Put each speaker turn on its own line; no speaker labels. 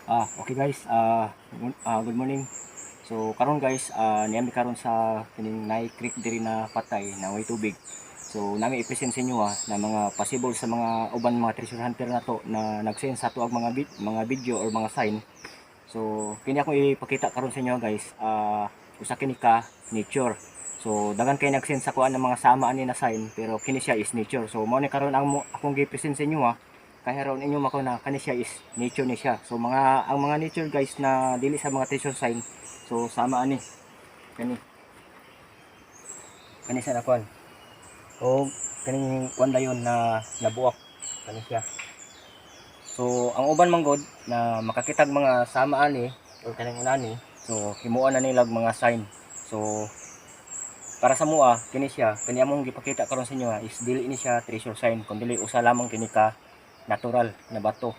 Okay guys, good morning. So karon guys, niyami karon sa kining Nay Creek diri na patay na way tubig. So nami i-present sa inyo na mga possible sa mga uban mga treasure hunter na to na nag-send sa tuag mga video or mga sign. So kini ako ipakita karon sa inyo guys, usa kini ka nature. So dagan kay nag-send sa kuan ng mga sama ani na sign pero kini siya is nature. So mao ni karon akong gi-present sa inyo kaya ron inyo mako na kani siya is nature ni siya. So ang mga nature guys na dili sa mga treasure sign. So sama ani kani kani sa nakuan. O kaning kuan dayon na nabuak kani siya. So ang uban manggod na makakitag mga sama ani o kaning unani. So himuan na nilag mga sign. So para sa mua kini siya kani among gipakita karon sa inyo is dili ni siya treasure sign kun dili usa lamang kini ka natural na bato.